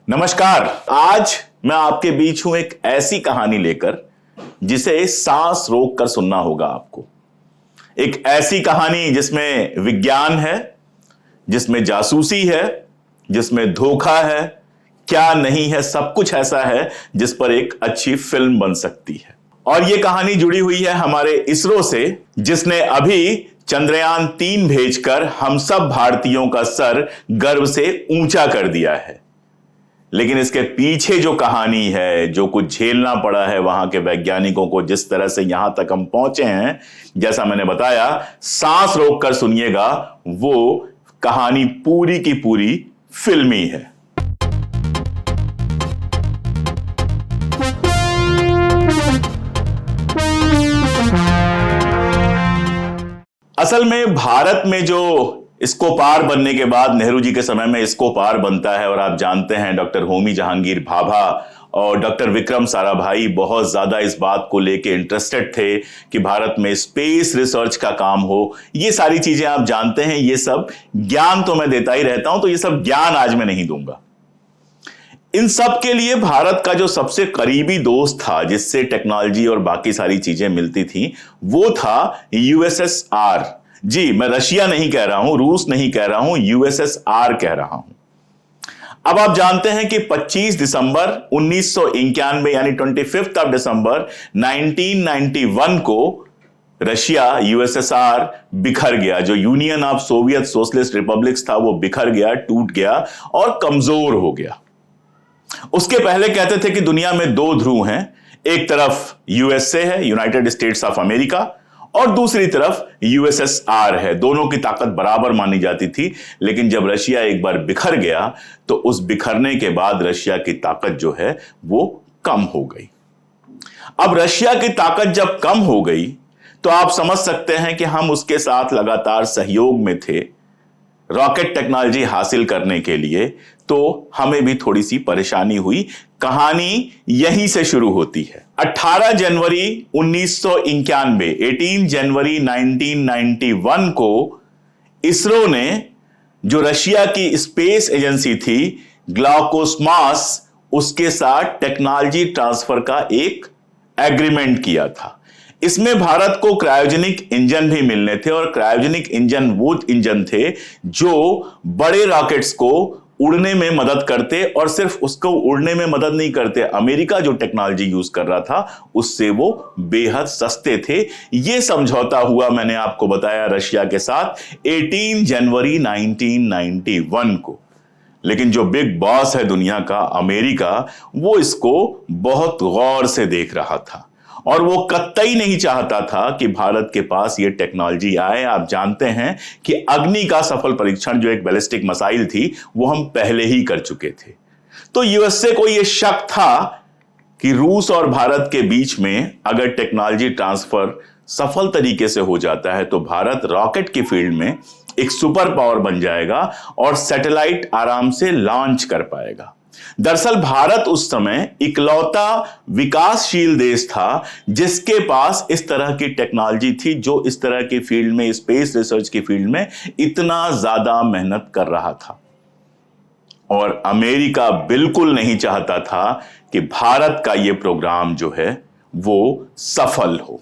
नमस्कार। आज मैं आपके बीच हूं एक ऐसी कहानी लेकर जिसे सांस रोक कर सुनना होगा आपको। एक ऐसी कहानी जिसमें विज्ञान है, जिसमें जासूसी है, जिसमें धोखा है, क्या नहीं है, सब कुछ ऐसा है जिस पर एक अच्छी फिल्म बन सकती है। और यह कहानी जुड़ी हुई है हमारे इसरो से, जिसने अभी चंद्रयान 3 भेजकर हम सब भारतीयों का सर गर्व से ऊंचा कर दिया है। लेकिन इसके पीछे जो कहानी है, जो कुछ झेलना पड़ा है वहां के वैज्ञानिकों को, जिस तरह से यहां तक हम पहुंचे हैं, जैसा मैंने बताया, सांस रोककर सुनिएगा, वो कहानी पूरी की पूरी फिल्मी है। असल में भारत में जो स्कोपार बनने के बाद, नेहरू जी के समय में स्कोपार बनता है, और आप जानते हैं डॉक्टर होमी जहांगीर भाभा और डॉक्टर विक्रम साराभाई बहुत ज्यादा इस बात को लेके इंटरेस्टेड थे कि भारत में स्पेस रिसर्च का काम हो। ये सारी चीजें आप जानते हैं, ये सब ज्ञान तो मैं देता ही रहता हूं, तो ये सब ज्ञान आज मैं नहीं दूंगा। इन सब के लिए भारत का जो सबसे करीबी दोस्त था, जिससे टेक्नोलॉजी और बाकी सारी चीजें मिलती थी, वो था यूएसएसआर। जी, मैं रशिया नहीं कह रहा हूं, रूस नहीं कह रहा हूं, यूएसएसआर कह रहा हूं। अब आप जानते हैं कि 25 दिसंबर 1991 यानी 25 ऑफ दिसंबर 1991 को रशिया, यूएसएसआर बिखर गया। जो union of Soviet socialist republics था वो बिखर गया, टूट गया और कमजोर हो गया। उसके पहले कहते थे कि दुनिया में दो ध्रुव हैं, एक तरफ यूएसए है, यूनाइटेड स्टेट्स ऑफ अमेरिका, और दूसरी तरफ यूएसएसआर है। दोनों की ताकत बराबर मानी जाती थी। लेकिन जब रशिया एक बार बिखर गया तो उस बिखरने के बाद रशिया की ताकत जो है वो कम हो गई। अब रशिया की ताकत जब कम हो गई तो आप समझ सकते हैं कि हम उसके साथ लगातार सहयोग में थे रॉकेट टेक्नोलॉजी हासिल करने के लिए, तो हमें भी थोड़ी सी परेशानी हुई। कहानी यहीं से शुरू होती है। 18 जनवरी 1991, 18 जनवरी 1991 को इसरो ने, जो रशिया की स्पेस एजेंसी थी ग्लाउकोस्मास, उसके साथ टेक्नोलॉजी ट्रांसफर का एक एग्रीमेंट किया था। इसमें भारत को क्रायोजेनिक इंजन भी मिलने थे, और क्रायोजेनिक इंजन वो इंजन थे जो बड़े रॉकेट्स को उड़ने में मदद करते, और सिर्फ उसको उड़ने में मदद नहीं करते, अमेरिका जो टेक्नोलॉजी यूज कर रहा था उससे वो बेहद सस्ते थे। ये समझौता हुआ, मैंने आपको बताया, रशिया के साथ 18 जनवरी 1991 को। लेकिन जो बिग बॉस है दुनिया का, अमेरिका, वो इसको बहुत गौर से देख रहा था और वो कतई नहीं चाहता था कि भारत के पास ये टेक्नोलॉजी आए। आप जानते हैं कि अग्नि का सफल परीक्षण, जो एक बैलिस्टिक मिसाइल थी, वो हम पहले ही कर चुके थे। तो यूएसए को ये शक था कि रूस और भारत के बीच में अगर टेक्नोलॉजी ट्रांसफर सफल तरीके से हो जाता है तो भारत रॉकेट की फील्ड में एक सुपर पावर बन जाएगा और सैटेलाइट आराम से लॉन्च कर पाएगा। दरअसल भारत उस समय इकलौता विकासशील देश था जिसके पास इस तरह की टेक्नोलॉजी थी, जो इस तरह की फील्ड में, स्पेस रिसर्च की फील्ड में इतना ज्यादा मेहनत कर रहा था। और अमेरिका बिल्कुल नहीं चाहता था कि भारत का यह प्रोग्राम जो है वो सफल हो।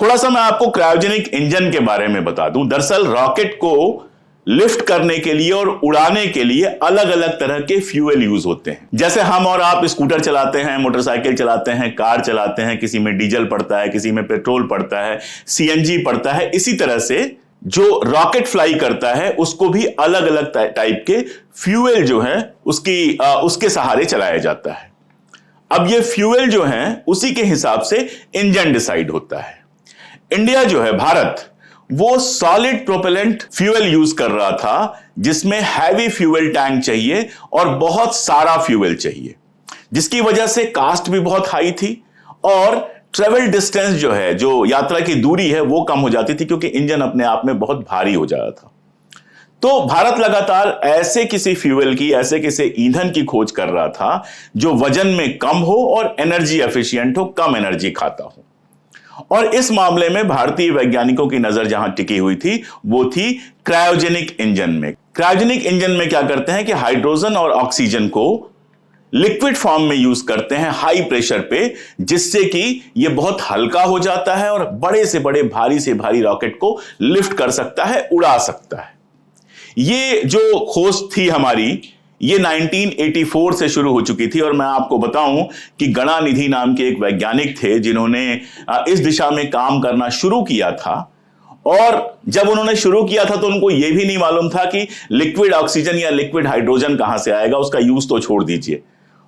थोड़ा सा मैं आपको क्रायोजेनिक इंजन के बारे में बता दूं। दरअसल रॉकेट को लिफ्ट करने के लिए और उड़ाने के लिए अलग अलग तरह के फ्यूल यूज होते हैं। जैसे हम और आप स्कूटर चलाते हैं, मोटरसाइकिल चलाते हैं, कार चलाते हैं, किसी में डीजल पड़ता है, किसी में पेट्रोल पड़ता है, सीएनजी पड़ता है। इसी तरह से जो रॉकेट फ्लाई करता है उसको भी अलग अलग टाइप के फ्यूल जो है उसके सहारे चलाया जाता है। अब ये फ्यूल जो है उसी के हिसाब से इंजन डिसाइड होता है। इंडिया जो है, भारत, वो सॉलिड प्रोपेलेंट फ्यूल यूज कर रहा था, जिसमें हैवी फ्यूल टैंक चाहिए और बहुत सारा फ्यूल चाहिए, जिसकी वजह से कास्ट भी बहुत हाई थी और ट्रेवल डिस्टेंस जो है, जो यात्रा की दूरी है, वो कम हो जाती थी क्योंकि इंजन अपने आप में बहुत भारी हो जाता था। तो भारत लगातार ऐसे किसी फ्यूल की, ऐसे किसी ईंधन की खोज कर रहा था जो वजन में कम हो और एनर्जी एफिशिएंट हो, कम एनर्जी खाता हो। और इस मामले में भारतीय वैज्ञानिकों की नजर जहां टिकी हुई थी वो थी क्रायोजेनिक इंजन में। क्रायोजेनिक इंजन में क्या करते हैं कि हाइड्रोजन और ऑक्सीजन को लिक्विड फॉर्म में यूज करते हैं हाई प्रेशर पे, जिससे कि यह बहुत हल्का हो जाता है और बड़े से बड़े भारी से भारी रॉकेट को लिफ्ट कर सकता है, उड़ा सकता है। ये जो खोज थी हमारी, ये 1984 से शुरू हो चुकी थी और मैं आपको बताऊं कि गणानिधि नाम के एक वैज्ञानिक थे जिन्होंने इस दिशा में काम करना शुरू किया था। और जब उन्होंने शुरू किया था तो उनको यह भी नहीं मालूम था कि लिक्विड ऑक्सीजन या लिक्विड हाइड्रोजन कहां से आएगा, उसका यूज तो छोड़ दीजिए।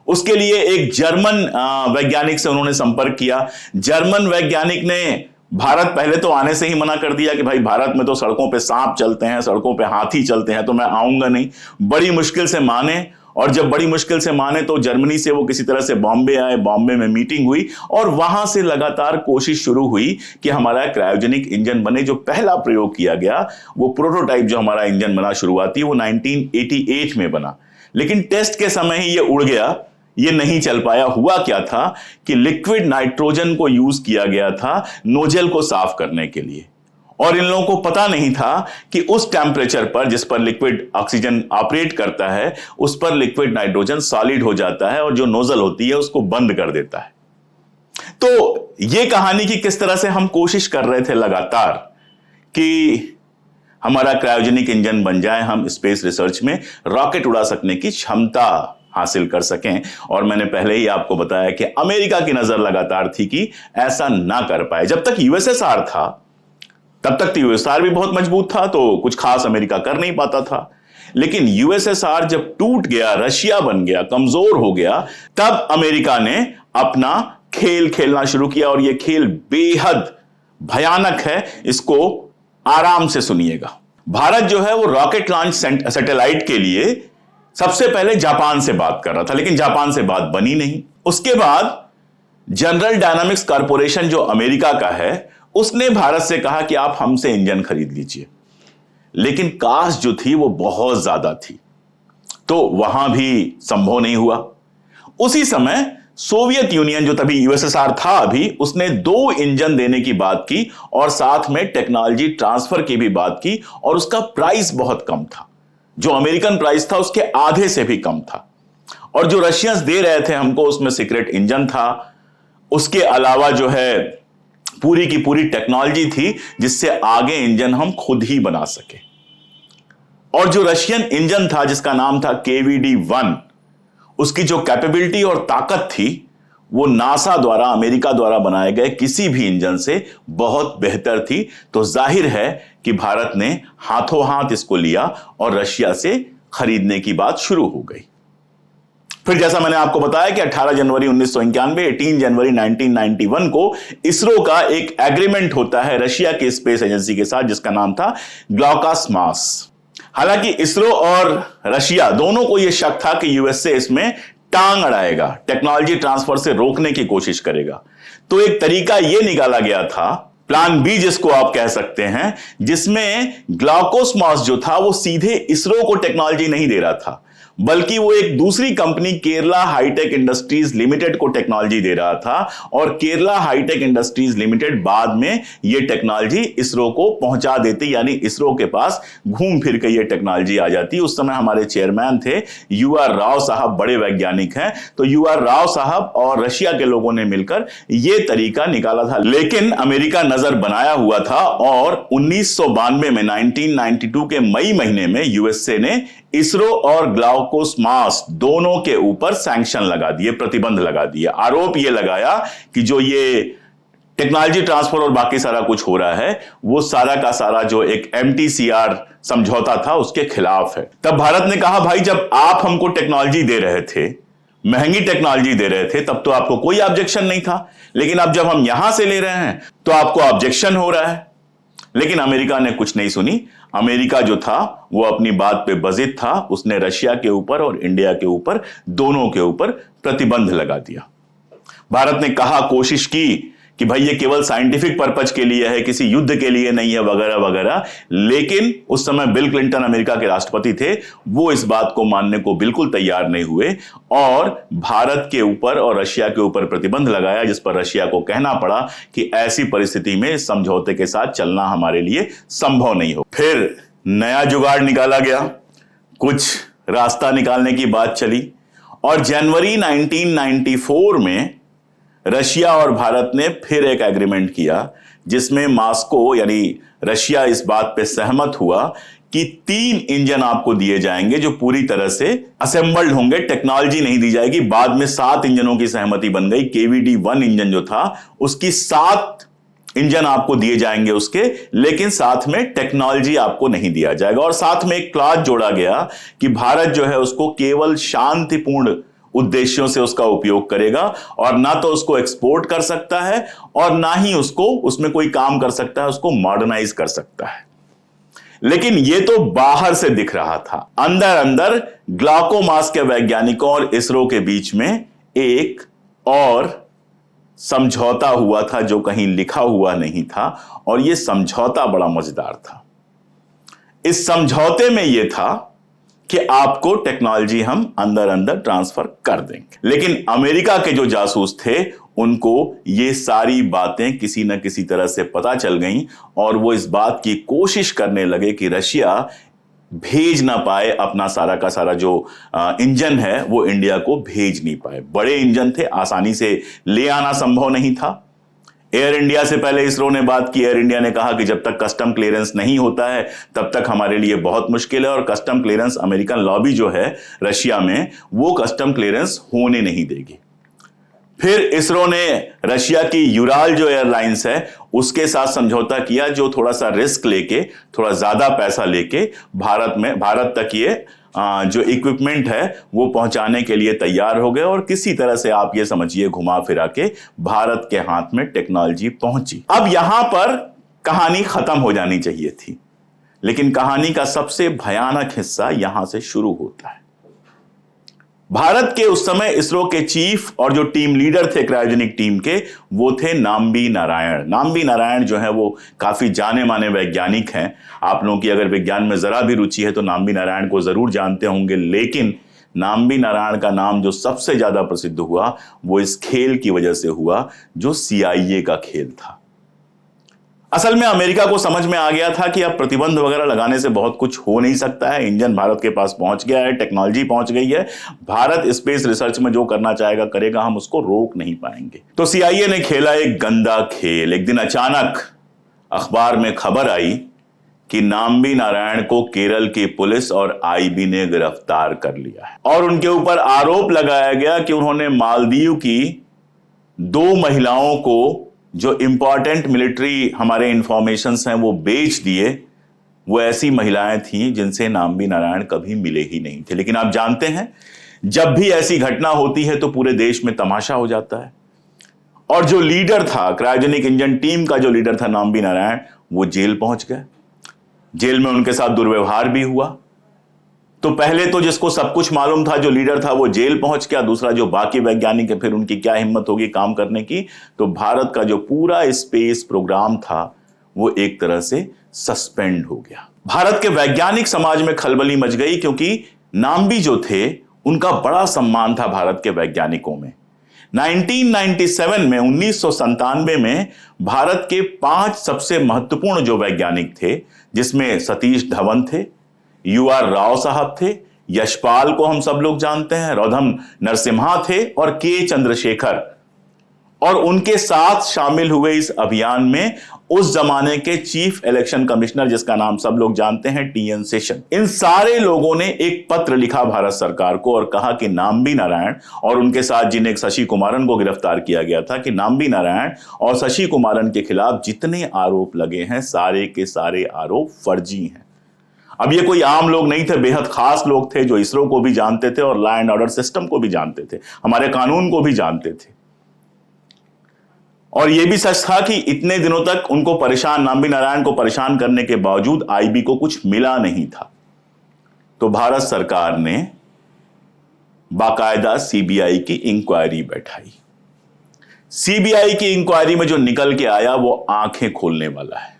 उसके लिए एक जर्मन वैज्ञानिक से उन्होंने संपर्क किया। जर्मन वैज्ञानिक ने भारत पहले तो आने से ही मना कर दिया कि भाई भारत में तो सड़कों पे सांप चलते हैं, सड़कों पे हाथी चलते हैं, तो मैं आऊंगा नहीं। बड़ी मुश्किल से माने, और जब बड़ी मुश्किल से माने तो जर्मनी से वो किसी तरह से बॉम्बे आए, बॉम्बे में मीटिंग हुई और वहां से लगातार कोशिश शुरू हुई कि हमारा क्रायोजेनिक इंजन बने। जो पहला प्रयोग किया गया, वो प्रोटोटाइप जो हमारा इंजन बना शुरुआती, वो 1988 में बना, लेकिन टेस्ट के समय ही ये उड़ गया, ये नहीं चल पाया। हुआ क्या था कि लिक्विड नाइट्रोजन को यूज किया गया था नोजल को साफ करने के लिए, और इन लोगों को पता नहीं था कि उस टेम्परेचर पर जिस पर लिक्विड ऑक्सीजन ऑपरेट करता है, उस पर लिक्विड नाइट्रोजन सॉलिड हो जाता है और जो नोजल होती है उसको बंद कर देता है। तो यह कहानी कि किस तरह से हम कोशिश कर रहे थे लगातार कि हमारा क्रायोजेनिक इंजन बन जाए, हम स्पेस रिसर्च में रॉकेट उड़ा सकने की क्षमता हासिल कर सकें। और मैंने पहले ही आपको बताया कि अमेरिका की नजर लगातार थी कि ऐसा ना कर पाए। जब तक यूएसएसआर था तब तक तो यूएसएसआर भी बहुत मजबूत था, तो कुछ खास अमेरिका कर नहीं पाता था। लेकिन यूएसएसआर जब टूट गया, रशिया बन गया, कमजोर हो गया, तब अमेरिका ने अपना खेल खेलना शुरू किया। और यह खेल बेहद भयानक है, इसको आराम से सुनिएगा। भारत जो है वो रॉकेट लॉन्च सैटेलाइट के लिए सबसे पहले जापान से बात कर रहा था, लेकिन जापान से बात बनी नहीं। उसके बाद जनरल डायनामिक्स कॉरपोरेशन जो अमेरिका का है, उसने भारत से कहा कि आप हमसे इंजन खरीद लीजिए, लेकिन कास्ट जो थी वो बहुत ज्यादा थी, तो वहां भी संभव नहीं हुआ। उसी समय सोवियत यूनियन, जो तभी यूएसएसआर था अभी, उसने 2 इंजन देने की बात की और साथ में टेक्नोलॉजी ट्रांसफर की भी बात की, और उसका प्राइस बहुत कम था। जो अमेरिकन प्राइस था उसके आधे से भी कम था। और जो रशियंस दे रहे थे हमको, उसमें सीक्रेट इंजन था, उसके अलावा जो है पूरी की पूरी टेक्नोलॉजी थी जिससे आगे इंजन हम खुद ही बना सके। और जो रशियन इंजन था जिसका नाम था KVD-1, उसकी जो कैपेबिलिटी और ताकत थी वो नासा द्वारा, अमेरिका द्वारा बनाए गए किसी भी इंजन से बहुत बेहतर थी। तो जाहिर है कि भारत ने हाथों हाथ इसको लिया और रशिया से खरीदने की बात शुरू हो गई। फिर जैसा मैंने आपको बताया कि 18 जनवरी 1991, 18 जनवरी 1991 को इसरो का एक एग्रीमेंट होता है रशिया के स्पेस एजेंसी के साथ, जिसका नाम था ग्लॉकास्मास। हालांकि इसरो और रशिया दोनों को यह शक था कि यूएसए इसमें टांग अड़ाएगा, टेक्नोलॉजी ट्रांसफर से रोकने की कोशिश करेगा। तो एक तरीका यह निकाला गया था, प्लान बी जिसको आप कह सकते हैं, जिसमें ग्लॉकास्मास जो था वो सीधे इसरो को टेक्नोलॉजी नहीं दे रहा था, बल्कि वो एक दूसरी company Kerala hitech industries limited को टेक्नोलॉजी दे रहा था। और केरला हाईटेक इंडस्ट्रीज लिमिटेड बाद में ये टेक्नोलॉजी इसरो को पहुंचा देती, यानी इसरो के पास घूम फिर के ये टेक्नोलॉजी आ जाती। उस समय हमारे चेयरमैन थे UR राव साहब, बड़े वैज्ञानिक हैं, तो UR राव साहब और रशिया के लोगों ने मिलकर ये तरीका निकाला था। लेकिन अमेरिका नजर बनाया हुआ था और 1992 में, 1992 के मई महीने में यूएसए ने इसरो और ग्लॉकास्मास दोनों के ऊपर सैंक्शन लगा दिए, प्रतिबंध लगा दिए। आरोप यह लगाया कि जो ये टेक्नोलॉजी ट्रांसफर और बाकी सारा कुछ हो रहा है, वो सारा का सारा जो एक MTCR समझौता था उसके खिलाफ है। तब भारत ने कहा, भाई जब आप हमको टेक्नोलॉजी दे रहे थे, महंगी टेक्नोलॉजी दे रहे थे, तब तो आपको कोई ऑब्जेक्शन नहीं था, लेकिन अब जब हम यहां से ले रहे हैं तो आपको ऑब्जेक्शन हो रहा है। लेकिन अमेरिका ने कुछ नहीं सुनी। अमेरिका जो था वो अपनी बात पे बजिद था, उसने रशिया के ऊपर और इंडिया के ऊपर, दोनों के ऊपर प्रतिबंध लगा दिया। भारत ने कहा, कोशिश की कि भाई ये केवल साइंटिफिक पर्पज के लिए है, किसी युद्ध के लिए नहीं है, वगैरह वगैरह। लेकिन उस समय बिल क्लिंटन अमेरिका के राष्ट्रपति थे, वो इस बात को मानने को बिल्कुल तैयार नहीं हुए और भारत के ऊपर और रशिया के ऊपर प्रतिबंध लगाया, जिस पर रशिया को कहना पड़ा कि ऐसी परिस्थिति में समझौते के साथ चलना हमारे लिए संभव नहीं हो। फिर नया जुगाड़ निकाला गया, कुछ रास्ता निकालने की बात चली और जनवरी 1994 में रशिया और भारत ने फिर एक एग्रीमेंट किया जिसमें मॉस्को यानी रशिया इस बात पे सहमत हुआ कि 3 इंजन आपको दिए जाएंगे जो पूरी तरह से असेंबल्ड होंगे, टेक्नोलॉजी नहीं दी जाएगी। बाद में 7 इंजनों की सहमति बन गई। KVD-1 इंजन जो था उसकी 7 इंजन आपको दिए जाएंगे उसके, लेकिन साथ में टेक्नोलॉजी आपको नहीं दिया जाएगा। और साथ में एक क्लॉज जोड़ा गया कि भारत जो है उसको केवल शांतिपूर्ण उद्देश्यों से उसका उपयोग करेगा और ना तो उसको एक्सपोर्ट कर सकता है और ना ही उसको उसमें कोई काम कर सकता है, उसको मॉडर्नाइज कर सकता है। लेकिन यह तो बाहर से दिख रहा था। अंदर अंदर ग्लाकोमास के वैज्ञानिकों और इसरो के बीच में एक और समझौता हुआ था जो कहीं लिखा हुआ नहीं था, और यह समझौता बड़ा मजेदार था। इस समझौते में यह था कि आपको टेक्नोलॉजी हम अंदर अंदर ट्रांसफर कर देंगे। लेकिन अमेरिका के जो जासूस थे उनको ये सारी बातें किसी न किसी तरह से पता चल गईं और वो इस बात की कोशिश करने लगे कि रशिया भेज ना पाए अपना सारा का सारा जो इंजन है वो इंडिया को भेज नहीं पाए। बड़े इंजन थे, आसानी से ले आना संभव नहीं था। एयर इंडिया से पहले इसरो ने बात की। एयर इंडिया ने कहा कि जब तक कस्टम क्लियरेंस नहीं होता है तब तक हमारे लिए बहुत मुश्किल है, और कस्टम क्लियरेंस अमेरिकन लॉबी जो है रशिया में वो कस्टम क्लियरेंस होने नहीं देगी। फिर इसरो ने रशिया की यूराल जो एयरलाइंस है उसके साथ समझौता किया, जो थोड़ा सा रिस्क लेके, थोड़ा ज्यादा पैसा लेके भारत तक ये जो इक्विपमेंट है वो पहुंचाने के लिए तैयार हो गए, और किसी तरह से आप ये समझिए घुमा फिरा के भारत के हाथ में टेक्नोलॉजी पहुंची। अब यहां पर कहानी खत्म हो जानी चाहिए थी, लेकिन कहानी का सबसे भयानक हिस्सा यहां से शुरू होता है। भारत के उस समय इसरो के चीफ और जो टीम लीडर थे क्रायोजेनिक टीम के, वो थे नाम्बी नारायण। नाम्बी नारायण जो है वो काफी जाने माने वैज्ञानिक हैं। आप लोगों की अगर विज्ञान में जरा भी रुचि है तो नाम्बी नारायण को जरूर जानते होंगे। लेकिन नाम्बी नारायण का नाम जो सबसे ज्यादा प्रसिद्ध हुआ वो इस खेल की वजह से हुआ जो CIA का खेल था। असल में अमेरिका को समझ में आ गया था कि अब प्रतिबंध वगैरह लगाने से बहुत कुछ हो नहीं सकता है। इंजन भारत के पास पहुंच गया है, टेक्नोलॉजी पहुंच गई है, भारत स्पेस रिसर्च में जो करना चाहेगा करेगा, हम उसको रोक नहीं पाएंगे। तो CIA ने खेला एक गंदा खेल। एक दिन अचानक अखबार में खबर आई कि नाम्बी नारायण को केरल की पुलिस और IB ने गिरफ्तार कर लिया है, और उनके ऊपर आरोप लगाया गया कि उन्होंने मालदीव की 2 महिलाओं को जो इंपॉर्टेंट मिलिट्री हमारे इंफॉर्मेशंस हैं वो बेच दिए। वो ऐसी महिलाएं थीं जिनसे नाम्बी नारायण कभी मिले ही नहीं थे। लेकिन आप जानते हैं जब भी ऐसी घटना होती है तो पूरे देश में तमाशा हो जाता है। और जो लीडर था, क्रायोजेनिक इंजन टीम का जो लीडर था नाम्बी नारायण, वो जेल पहुंच गए। जेल में उनके साथ दुर्व्यवहार भी हुआ। तो पहले तो जिसको सब कुछ मालूम था, जो लीडर था, वो जेल पहुंच गया। दूसरा जो बाकी वैज्ञानिक है फिर उनकी क्या हिम्मत होगी काम करने की। तो भारत का जो पूरा स्पेस प्रोग्राम था वो एक तरह से सस्पेंड हो गया। भारत के वैज्ञानिक समाज में खलबली मच गई, क्योंकि नाम्बी जो थे उनका बड़ा सम्मान था भारत के वैज्ञानिकों में। 1997 में 1997 में भारत के 5 सबसे महत्वपूर्ण जो वैज्ञानिक थे, जिसमें सतीश धवन थे, UR राव साहब थे, यशपाल को हम सब लोग जानते हैं, रौधम नरसिम्हा थे, और के चंद्रशेखर, और उनके साथ शामिल हुए इस अभियान में उस जमाने के चीफ इलेक्शन कमिश्नर जिसका नाम सब लोग जानते हैं, TN सेशन। इन सारे लोगों ने एक पत्र लिखा भारत सरकार को और कहा कि नाम्बी नारायण और उनके साथ जिन्हें शशि कुमारन को गिरफ्तार किया गया था, कि नाम्बी नारायण और शशि कुमारन के खिलाफ जितने आरोप लगे हैं सारे के सारे आरोप फर्जी हैं। अब ये कोई आम लोग नहीं थे, बेहद खास लोग थे जो इसरो को भी जानते थे और लॉ एंड ऑर्डर सिस्टम को भी जानते थे, हमारे कानून को भी जानते थे। और यह भी सच था कि इतने दिनों तक उनको परेशान, नाम्बी नारायण को परेशान करने के बावजूद IB को कुछ मिला नहीं था। तो भारत सरकार ने बाकायदा CBI की इंक्वायरी बैठाई। CBI की इंक्वायरी में जो निकल के आया वो आंखें खोलने वाला है।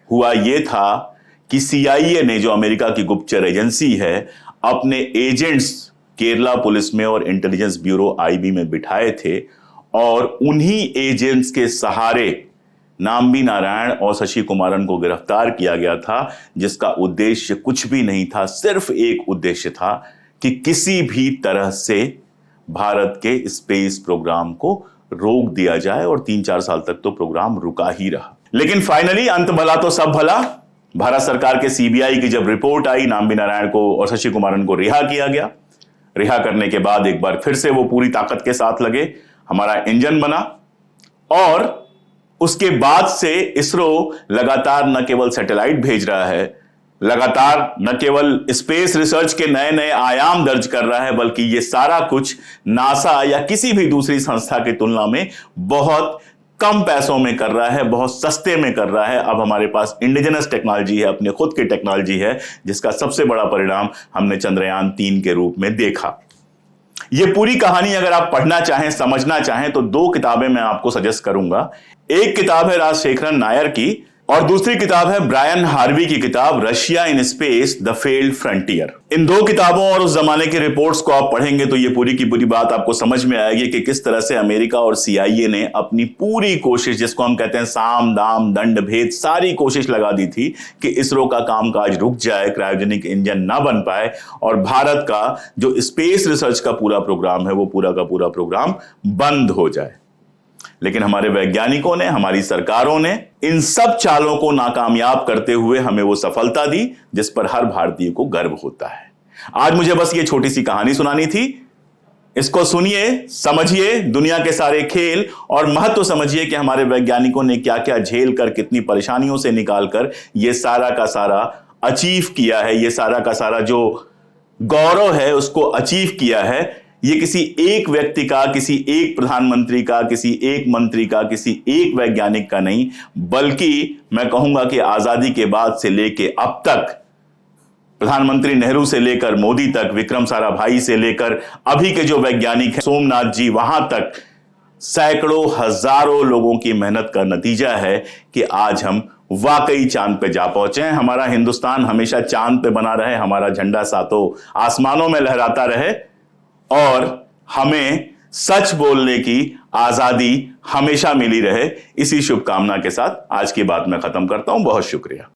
हुआ यह था कि CIA ने, जो अमेरिका की गुप्तचर एजेंसी है, अपने एजेंट्स केरला पुलिस में और इंटेलिजेंस ब्यूरो IB में बिठाए थे, और उन्हीं एजेंट्स के सहारे नाम्बी नारायण और शशि कुमारन को गिरफ्तार किया गया था, जिसका उद्देश्य कुछ भी नहीं था, सिर्फ एक उद्देश्य था कि किसी भी तरह से भारत के स्पेस प्रोग्राम को रोक दिया जाए, और 3-4 साल तक तो प्रोग्राम रुका ही रहा। लेकिन फाइनली अंत भला तो सब भला, भारत सरकार के सीबीआई की जब रिपोर्ट आई, नाम्बी नारायण को और शशि कुमारन को रिहा किया गया। रिहा करने के बाद एक बार फिर से वो पूरी ताकत के साथ लगे, हमारा इंजन बना, और उसके बाद से इसरो लगातार न केवल सैटेलाइट भेज रहा है, लगातार न केवल स्पेस रिसर्च के नए नए आयाम दर्ज कर रहा है, बल्कि ये सारा कुछ नासा या किसी भी दूसरी संस्था की तुलना में बहुत कम पैसों में कर रहा है, बहुत सस्ते में कर रहा है। अब हमारे पास इंडिजिनस टेक्नोलॉजी है, अपने खुद की टेक्नोलॉजी है, जिसका सबसे बड़ा परिणाम हमने चंद्रयान 3 के रूप में देखा। ये पूरी कहानी अगर आप पढ़ना चाहें, समझना चाहें, तो 2 किताबें मैं आपको सजेस्ट करूंगा। एक किताब है राजशेखरन नायर की, और दूसरी किताब है ब्रायन हार्वी की किताब Russia in space the failed frontier. इन 2 किताबों और उस जमाने की रिपोर्ट्स को आप पढ़ेंगे तो ये पूरी की पूरी बात आपको समझ में आएगी कि किस तरह से अमेरिका और सीआईए ने अपनी पूरी कोशिश, जिसको हम कहते हैं साम दाम दंड भेद, सारी कोशिश लगा दी थी कि इसरो का कामकाज रुक जाए, क्रायोजेनिक इंजन ना बन पाए, और भारत का जो स्पेस रिसर्च का पूरा प्रोग्राम है वो पूरा का पूरा प्रोग्राम बंद हो जाए। लेकिन हमारे वैज्ञानिकों ने, हमारी सरकारों ने इन सब चालों को नाकामयाब करते हुए हमें वो सफलता दी जिस पर हर भारतीय को गर्व होता है। आज मुझे बस ये छोटी सी कहानी सुनानी थी। इसको सुनिए, समझिए दुनिया के सारे खेल, और महत्व समझिए कि हमारे वैज्ञानिकों ने क्या क्या झेल कर, कितनी परेशानियों से निकाल कर ये सारा का सारा अचीव किया है, ये सारा का सारा जो गौरव है उसको अचीव किया है। ये किसी एक व्यक्ति का, किसी एक प्रधानमंत्री का, किसी एक मंत्री का, किसी एक वैज्ञानिक का नहीं, बल्कि मैं कहूंगा कि आजादी के बाद से लेके अब तक, प्रधानमंत्री नेहरू से लेकर मोदी तक, विक्रम साराभाई से लेकर अभी के जो वैज्ञानिक हैं, सोमनाथ जी, वहां तक सैकड़ों हजारों लोगों की मेहनत का नतीजा है कि आज हम वाकई चांद पे जा पहुंचे हैं। हमारा हिंदुस्तान हमेशा चांद पे बना रहे, हमारा झंडा सातों आसमानों में लहराता रहे, और हमें सच बोलने की आजादी हमेशा मिली रहे। इसी शुभकामना के साथ आज की बात मैं खत्म करता हूं। बहुत शुक्रिया।